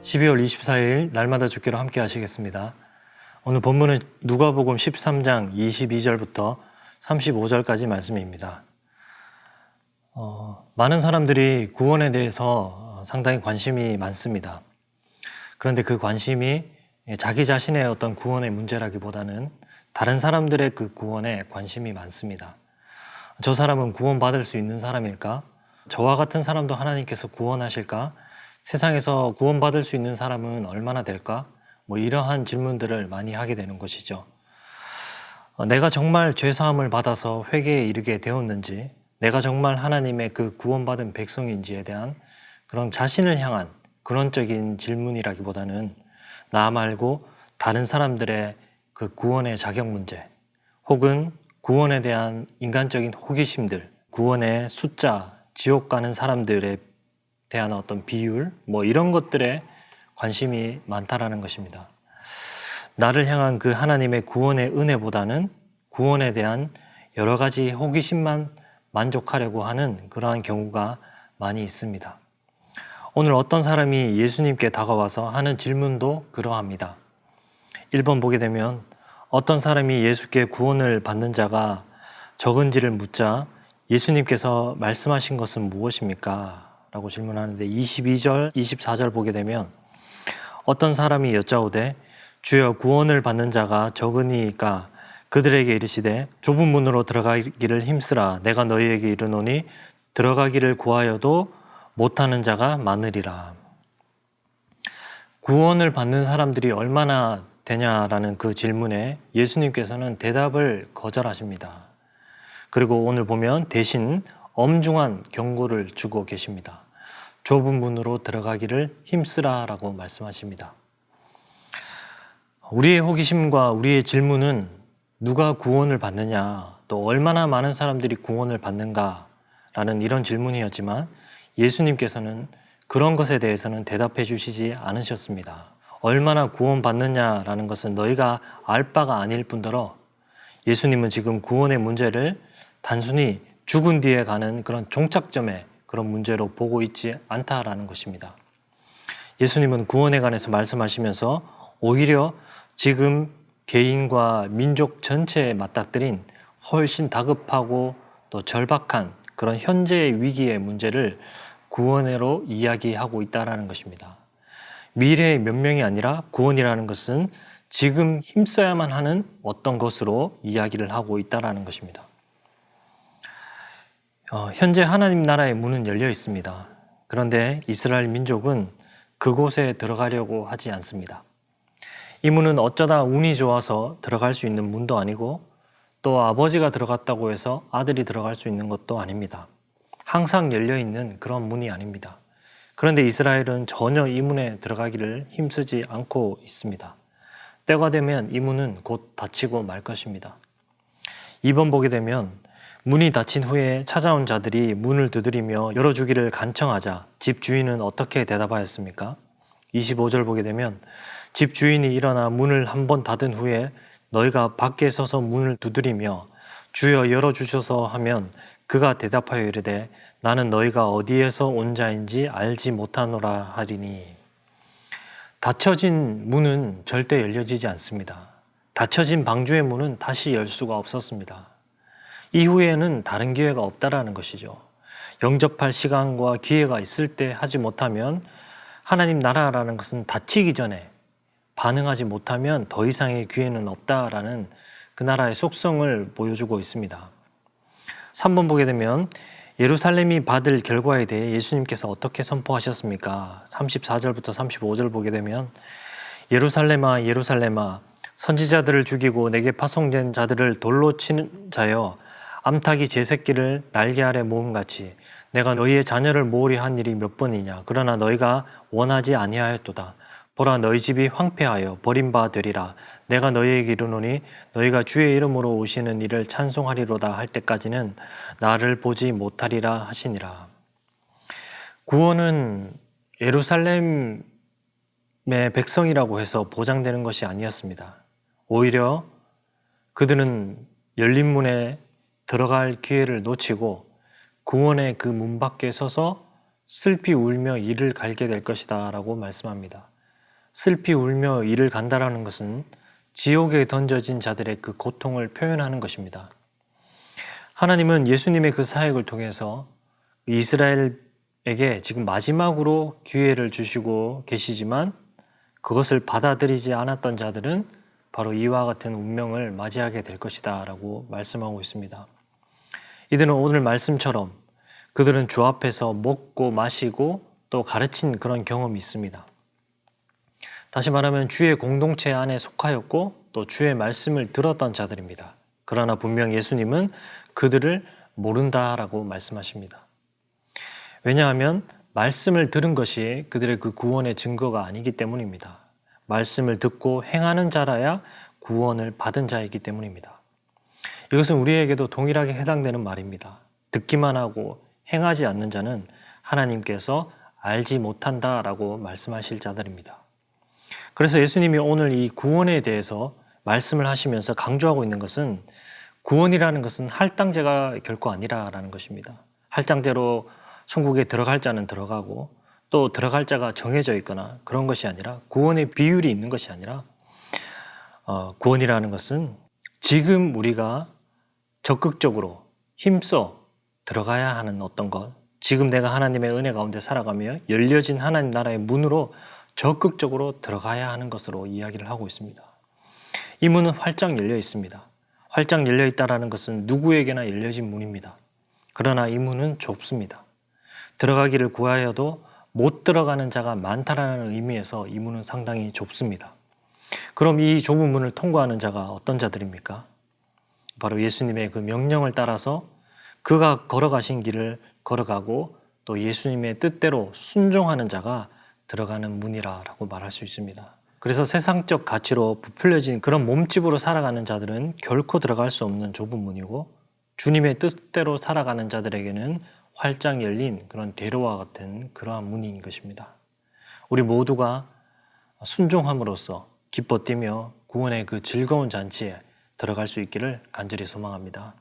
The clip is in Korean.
12월 24일 날마다 죽기로 함께 하시겠습니다. 오늘 본문은 누가복음 13장 22절부터 35절까지 말씀입니다. 많은 사람들이 구원에 대해서 상당히 관심이 많습니다. 그런데 그 관심이 자기 자신의 어떤 구원의 문제라기보다는 다른 사람들의 그 구원에 관심이 많습니다. 저 사람은 구원받을 수 있는 사람일까? 저와 같은 사람도 하나님께서 구원하실까? 세상에서 구원받을 수 있는 사람은 얼마나 될까? 이러한 질문들을 많이 하게 되는 것이죠. 내가 정말 죄사함을 받아서 회개에 이르게 되었는지, 내가 정말 하나님의 그 구원받은 백성인지에 대한 그런 자신을 향한 근원적인 질문이라기보다는 나 말고 다른 사람들의 그 구원의 자격 문제, 혹은 구원에 대한 인간적인 호기심들, 구원의 숫자, 지옥 가는 사람들에 대한 어떤 비율, 이런 것들에 관심이 많다라는 것입니다. 나를 향한 그 하나님의 구원의 은혜보다는 구원에 대한 여러 가지 호기심만 만족하려고 하는 그러한 경우가 많이 있습니다. 오늘 어떤 사람이 예수님께 다가와서 하는 질문도 그러합니다. 1번 보게 되면 어떤 사람이 예수께 구원을 받는 자가 적은지를 묻자 예수님께서 말씀하신 것은 무엇입니까? 라고 질문하는데 22절, 24절 보게 되면 어떤 사람이 여짜오되 주여 구원을 받는 자가 적으니까 그들에게 이르시되 좁은 문으로 들어가기를 힘쓰라 내가 너희에게 이르노니 들어가기를 구하여도 못하는 자가 많으리라. 구원을 받는 사람들이 얼마나 되냐라는 그 질문에 예수님께서는 대답을 거절하십니다. 그리고 오늘 보면 대신 엄중한 경고를 주고 계십니다. 좁은 문으로 들어가기를 힘쓰라라고 말씀하십니다. 우리의 호기심과 우리의 질문은 누가 구원을 받느냐, 또 얼마나 많은 사람들이 구원을 받는가라는 이런 질문이었지만 예수님께서는 그런 것에 대해서는 대답해 주시지 않으셨습니다. 얼마나 구원받느냐라는 것은 너희가 알 바가 아닐 뿐더러 예수님은 지금 구원의 문제를 단순히 죽은 뒤에 가는 그런 종착점의 그런 문제로 보고 있지 않다라는 것입니다. 예수님은 구원에 관해서 말씀하시면서 오히려 지금 개인과 민족 전체에 맞닥뜨린 훨씬 다급하고 또 절박한 그런 현재의 위기의 문제를 구원으로 이야기하고 있다는 것입니다. 미래의 명령이 아니라 구원이라는 것은 지금 힘써야만 하는 어떤 것으로 이야기를 하고 있다는 것입니다. 현재 하나님 나라의 문은 열려 있습니다. 그런데 이스라엘 민족은 그곳에 들어가려고 하지 않습니다. 이 문은 어쩌다 운이 좋아서 들어갈 수 있는 문도 아니고 또 아버지가 들어갔다고 해서 아들이 들어갈 수 있는 것도 아닙니다. 항상 열려 있는 그런 문이 아닙니다. 그런데 이스라엘은 전혀 이 문에 들어가기를 힘쓰지 않고 있습니다. 때가 되면 이 문은 곧 닫히고 말 것입니다. 2번 보게 되면 문이 닫힌 후에 찾아온 자들이 문을 두드리며 열어주기를 간청하자 집 주인은 어떻게 대답하였습니까? 25절 보게 되면 집 주인이 일어나 문을 한 번 닫은 후에 너희가 밖에 서서 문을 두드리며 주여 열어주셔서 하면 그가 대답하여 이르되 나는 너희가 어디에서 온 자인지 알지 못하노라 하리니. 닫혀진 문은 절대 열려지지 않습니다. 닫혀진 방주의 문은 다시 열 수가 없었습니다. 이후에는 다른 기회가 없다라는 것이죠. 영접할 시간과 기회가 있을 때 하지 못하면 하나님 나라라는 것은 닫히기 전에 반응하지 못하면 더 이상의 기회는 없다라는 그 나라의 속성을 보여주고 있습니다. 3번 보게 되면 예루살렘이 받을 결과에 대해 예수님께서 어떻게 선포하셨습니까? 34절부터 35절 보게 되면 예루살렘아 예루살렘아 선지자들을 죽이고 내게 파송된 자들을 돌로 치는 자여 암탉이 제 새끼를 날개 아래 모음같이 내가 너희의 자녀를 모으려 한 일이 몇 번이냐. 그러나 너희가 원하지 아니하였도다. 보라 너희 집이 황폐하여 버림바 되리라. 내가 너희에게 이르노니 너희가 주의 이름으로 오시는 이를 찬송하리로다 할 때까지는 나를 보지 못하리라 하시니라. 구원은 예루살렘의 백성이라고 해서 보장되는 것이 아니었습니다. 오히려 그들은 열린 문에 들어갈 기회를 놓치고 구원의 그 문 밖에 서서 슬피 울며 이를 갈게 될 것이다 라고 말씀합니다. 슬피 울며 이를 간다라는 것은 지옥에 던져진 자들의 그 고통을 표현하는 것입니다. 하나님은 예수님의 그 사역을 통해서 이스라엘에게 지금 마지막으로 기회를 주시고 계시지만 그것을 받아들이지 않았던 자들은 바로 이와 같은 운명을 맞이하게 될 것이다 라고 말씀하고 있습니다. 이들은 오늘 말씀처럼 그들은 주 앞에서 먹고 마시고 또 가르친 그런 경험이 있습니다. 다시 말하면 주의 공동체 안에 속하였고 또 주의 말씀을 들었던 자들입니다. 그러나 분명 예수님은 그들을 모른다라고 말씀하십니다. 왜냐하면 말씀을 들은 것이 그들의 그 구원의 증거가 아니기 때문입니다. 말씀을 듣고 행하는 자라야 구원을 받은 자이기 때문입니다. 이것은 우리에게도 동일하게 해당되는 말입니다. 듣기만 하고 행하지 않는 자는 하나님께서 알지 못한다라고 말씀하실 자들입니다. 그래서 예수님이 오늘 이 구원에 대해서 말씀을 하시면서 강조하고 있는 것은 구원이라는 것은 할당제가 결코 아니라라는 것입니다. 할당제로 천국에 들어갈 자는 들어가고 또 들어갈 자가 정해져 있거나 그런 것이 아니라 구원의 비율이 있는 것이 아니라 구원이라는 것은 지금 우리가 적극적으로 힘써 들어가야 하는 어떤 것, 지금 내가 하나님의 은혜 가운데 살아가며 열려진 하나님 나라의 문으로 적극적으로 들어가야 하는 것으로 이야기를 하고 있습니다. 이 문은 활짝 열려 있습니다. 활짝 열려 있다는 것은 누구에게나 열려진 문입니다. 그러나 이 문은 좁습니다. 들어가기를 구하여도 못 들어가는 자가 많다라는 의미에서 이 문은 상당히 좁습니다. 그럼 이 좁은 문을 통과하는 자가 어떤 자들입니까? 바로 예수님의 그 명령을 따라서 그가 걸어가신 길을 걸어가고 또 예수님의 뜻대로 순종하는 자가 들어가는 문이라고 말할 수 있습니다. 그래서 세상적 가치로 부풀려진 그런 몸집으로 살아가는 자들은 결코 들어갈 수 없는 좁은 문이고 주님의 뜻대로 살아가는 자들에게는 활짝 열린 그런 대로와 같은 그러한 문인 것입니다. 우리 모두가 순종함으로써 기뻐 뛰며 구원의 그 즐거운 잔치에 들어갈 수 있기를 간절히 소망합니다.